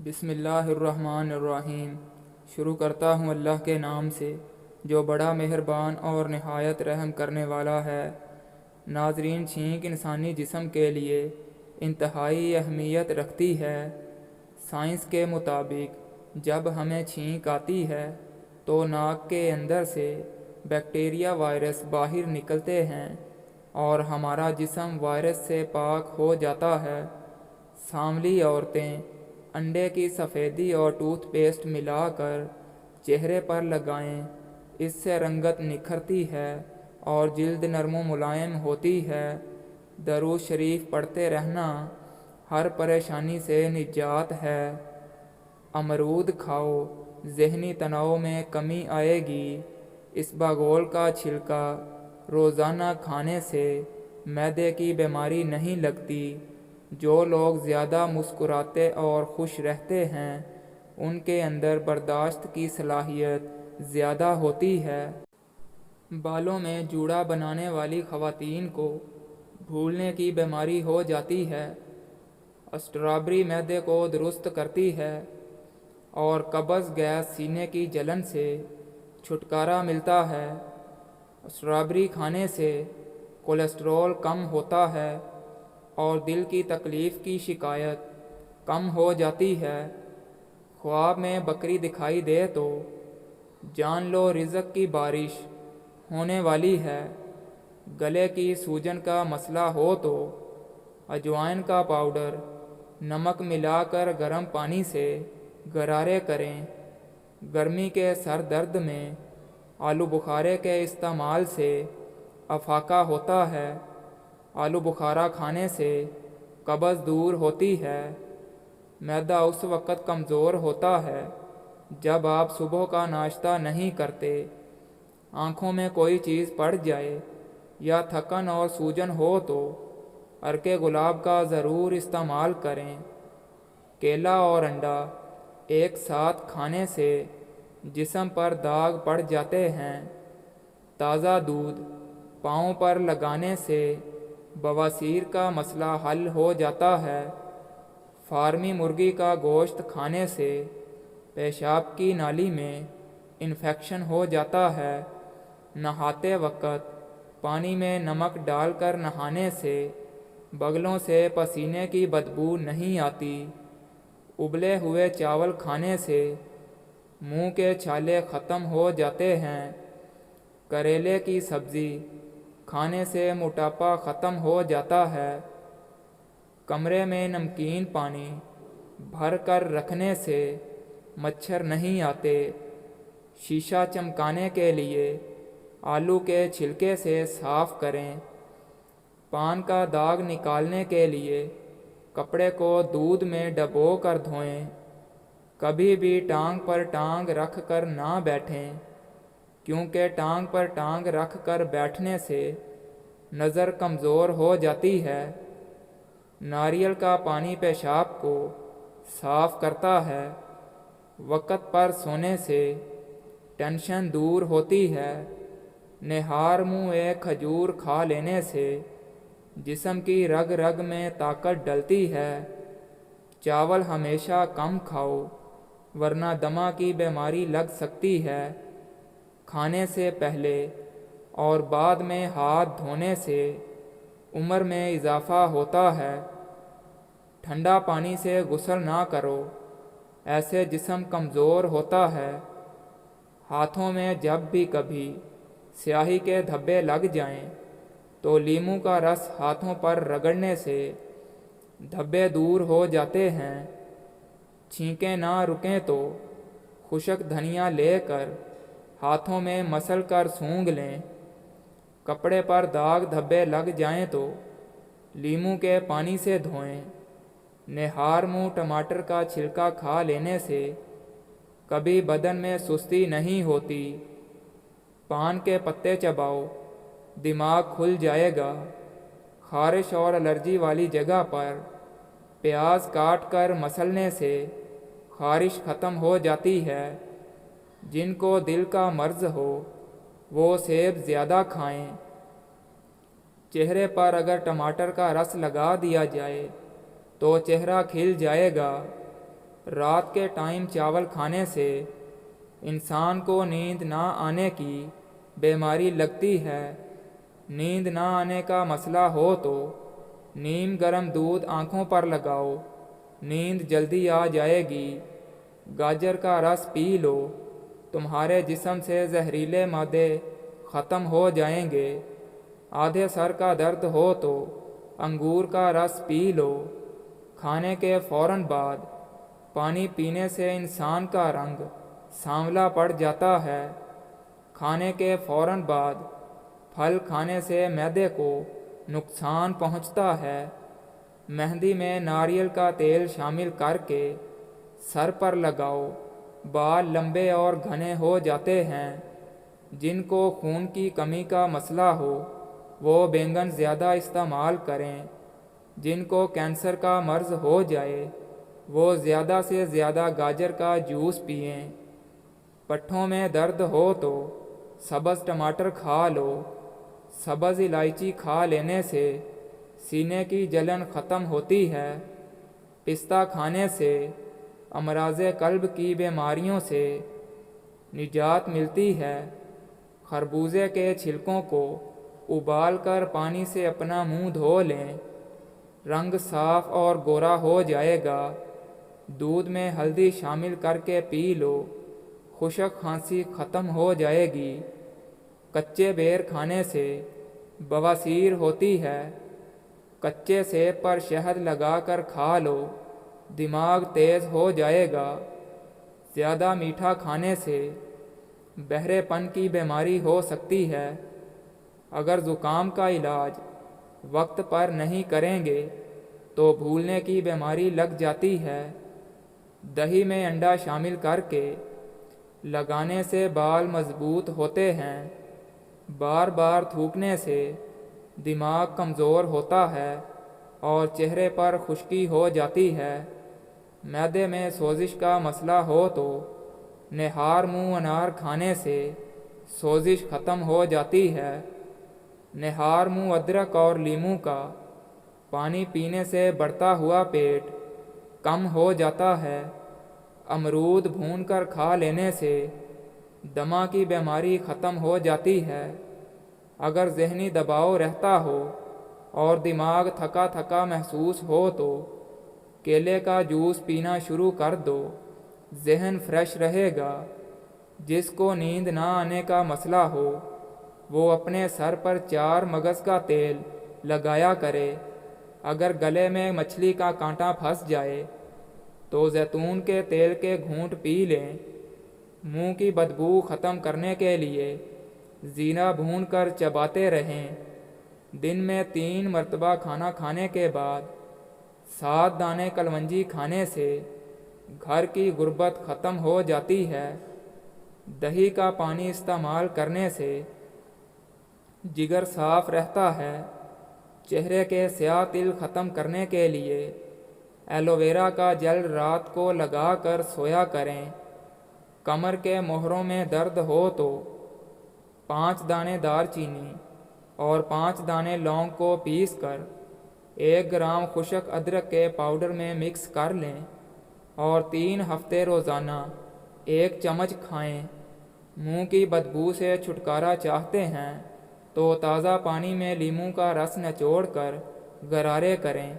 بسم اللہ الرحمن الرحیم۔ شروع کرتا ہوں اللہ کے نام سے جو بڑا مہربان اور نہایت رحم کرنے والا ہے۔ ناظرین، چھینک انسانی جسم کے لیے انتہائی اہمیت رکھتی ہے۔ سائنس کے مطابق جب ہمیں چھینک آتی ہے تو ناک کے اندر سے بیکٹیریا وائرس باہر نکلتے ہیں اور ہمارا جسم وائرس سے پاک ہو جاتا ہے۔ سانولی عورتیں انڈے کی سفیدی اور ٹوتھ پیسٹ ملا کر چہرے پر لگائیں، اس سے رنگت نکھرتی ہے اور جلد نرم و ملائم ہوتی ہے۔ درود شریف پڑھتے رہنا ہر پریشانی سے نجات ہے۔ امرود کھاؤ، ذہنی تناؤ میں کمی آئے گی۔ اسباگول کا چھلکا روزانہ کھانے سے معدے کی بیماری نہیں لگتی۔ جو لوگ زیادہ مسکراتے اور خوش رہتے ہیں ان کے اندر برداشت کی صلاحیت زیادہ ہوتی ہے۔ بالوں میں جوڑا بنانے والی خواتین کو بھولنے کی بیماری ہو جاتی ہے۔ اسٹرابری معدے کو درست کرتی ہے اور قبض، گیس، سینے کی جلن سے چھٹکارا ملتا ہے۔ اسٹرابری کھانے سے کولیسٹرول کم ہوتا ہے اور دل کی تکلیف کی شکایت کم ہو جاتی ہے۔ خواب میں بکری دکھائی دے تو جان لو رزق کی بارش ہونے والی ہے۔ گلے کی سوجن کا مسئلہ ہو تو اجوائن کا پاؤڈر نمک ملا کر گرم پانی سے غرارے کریں۔ گرمی کے سر درد میں آلو بخارے کے استعمال سے افاقہ ہوتا ہے۔ آلو بخارا کھانے سے قبض دور ہوتی ہے۔ معدہ اس وقت کمزور ہوتا ہے جب آپ صبح کا ناشتہ نہیں کرتے۔ آنکھوں میں کوئی چیز پڑ جائے یا تھکن اور سوجن ہو تو عرق گلاب کا ضرور استعمال کریں۔ کیلا اور انڈا ایک ساتھ کھانے سے جسم پر داغ پڑ جاتے ہیں۔ تازہ دودھ پاؤں پر لگانے سے بواسیر کا مسئلہ حل ہو جاتا ہے۔ فارمی مرغی کا گوشت کھانے سے پیشاب کی نالی میں انفیکشن ہو جاتا ہے۔ نہاتے وقت پانی میں نمک ڈال کر نہانے سے بغلوں سے پسینے کی بدبو نہیں آتی۔ ابلے ہوئے چاول کھانے سے منہ کے چھالے ختم ہو جاتے ہیں۔ کریلے کی سبزی کھانے سے موٹاپا ختم ہو جاتا ہے۔ کمرے میں نمکین پانی بھر کر رکھنے سے مچھر نہیں آتے۔ شیشہ چمکانے کے لیے آلو کے چھلکے سے صاف کریں۔ پان کا داغ نکالنے کے لیے کپڑے کو دودھ میں ڈبو کر دھوئیں۔ کبھی بھی ٹانگ پر ٹانگ رکھ کر نہ بیٹھیں کیونکہ ٹانگ پر ٹانگ رکھ کر بیٹھنے سے نظر کمزور ہو جاتی ہے۔ ناریل کا پانی پیشاب کو صاف کرتا ہے۔ وقت پر سونے سے ٹینشن دور ہوتی ہے۔ نہار منہ ایک کھجور کھا لینے سے جسم کی رگ رگ میں طاقت ڈلتی ہے۔ چاول ہمیشہ کم کھاؤ ورنہ دمہ کی بیماری لگ سکتی ہے۔ کھانے سے پہلے اور بعد میں ہاتھ دھونے سے عمر میں اضافہ ہوتا ہے۔ ٹھنڈا پانی سے غسل نہ کرو، ایسے جسم کمزور ہوتا ہے۔ ہاتھوں میں جب بھی کبھی سیاہی کے دھبے لگ جائیں تو لیموں کا رس ہاتھوں پر رگڑنے سے دھبے دور ہو جاتے ہیں۔ چھینکیں نہ رکیں تو خشک دھنیا لے کر ہاتھوں میں مسل کر سونگھ لیں۔ کپڑے پر داغ دھبے لگ جائیں تو لیموں کے پانی سے دھوئیں۔ نہار منہ ٹماٹر کا چھلکا کھا لینے سے کبھی بدن میں سستی نہیں ہوتی۔ پان کے پتے چباؤ، دماغ کھل جائے گا۔ خارش اور الرجی والی جگہ پر پیاز کاٹ کر مسلنے سے خارش ختم ہو جاتی ہے۔ جن کو دل کا مرض ہو وہ سیب زیادہ کھائیں۔ چہرے پر اگر ٹماٹر کا رس لگا دیا جائے تو چہرہ کھل جائے گا۔ رات کے ٹائم چاول کھانے سے انسان کو نیند نہ آنے کی بیماری لگتی ہے۔ نیند نہ آنے کا مسئلہ ہو تو نیم گرم دودھ آنکھوں پر لگاؤ، نیند جلدی آ جائے گی۔ گاجر کا رس پی لو، تمہارے جسم سے زہریلے مادے ختم ہو جائیں گے۔ آدھے سر کا درد ہو تو انگور کا رس پی لو۔ کھانے کے فوراً بعد پانی پینے سے انسان کا رنگ سانولا پڑ جاتا ہے۔ کھانے کے فوراً بعد پھل کھانے سے معدے کو نقصان پہنچتا ہے۔ مہندی میں ناریل کا تیل شامل کر کے سر پر لگاؤ، بال لمبے اور گھنے ہو جاتے ہیں۔ جن کو خون کی کمی کا مسئلہ ہو وہ بینگن زیادہ استعمال کریں۔ جن کو کینسر کا مرض ہو جائے وہ زیادہ سے زیادہ گاجر کا جوس پئیں۔ پٹھوں میں درد ہو تو سبز ٹماٹر کھا لو۔ سبز الائچی کھا لینے سے سینے کی جلن ختم ہوتی ہے۔ پستہ کھانے سے امراض قلب کی بیماریوں سے نجات ملتی ہے۔ خربوزے کے چھلکوں کو ابال کر پانی سے اپنا منہ دھو لیں، رنگ صاف اور گورا ہو جائے گا۔ دودھ میں ہلدی شامل کر کے پی لو، خشک کھانسی ختم ہو جائے گی۔ کچے بیر کھانے سے بواسیر ہوتی ہے۔ کچے سیب پر شہد لگا کر کھا لو، دماغ تیز ہو جائے گا۔ زیادہ میٹھا کھانے سے بہرے پن کی بیماری ہو سکتی ہے۔ اگر زکام کا علاج وقت پر نہیں کریں گے تو بھولنے کی بیماری لگ جاتی ہے۔ دہی میں انڈا شامل کر کے لگانے سے بال مضبوط ہوتے ہیں۔ بار بار تھوکنے سے دماغ کمزور ہوتا ہے اور چہرے پر خشکی ہو جاتی ہے۔ معدے میں سوزش کا مسئلہ ہو تو نہار منہ انار کھانے سے سوزش ختم ہو جاتی ہے۔ نہار منہ ادرک اور لیموں کا پانی پینے سے بڑھتا ہوا پیٹ کم ہو جاتا ہے۔ امرود بھون کر کھا لینے سے دمہ کی بیماری ختم ہو جاتی ہے۔ اگر ذہنی دباؤ رہتا ہو اور دماغ تھکا تھکا محسوس ہو تو کیلے کا جوس پینا شروع کر دو، ذہن فریش رہے گا۔ جس کو نیند نہ آنے کا مسئلہ ہو وہ اپنے سر پر 4 مگز کا تیل لگایا کرے۔ اگر گلے میں مچھلی کا کانٹا پھنس جائے تو زیتون کے تیل کے گھونٹ پی لیں۔ منہ کی بدبو ختم کرنے کے لیے زیرہ بھون کر چباتے رہیں۔ دن میں 3 مرتبہ کھانا کھانے کے بعد 7 دانے کلونجی کھانے سے گھر کی غربت ختم ہو جاتی ہے۔ دہی کا پانی استعمال کرنے سے جگر صاف رہتا ہے۔ چہرے کے سیاہ تل ختم کرنے کے لیے ایلو ویرا کا جل رات کو لگا کر سویا کریں۔ کمر کے موہروں میں درد ہو تو 5 دانے دار چینی اور 5 دانے لونگ کو پیس کر 1 گرام خشک ادرک کے پاؤڈر میں مکس کر لیں اور 3 ہفتے روزانہ 1 چمچ کھائیں۔ منہ کی بدبو سے چھٹکارا چاہتے ہیں تو تازہ پانی میں لیموں کا رس نچوڑ کر غرارے کریں۔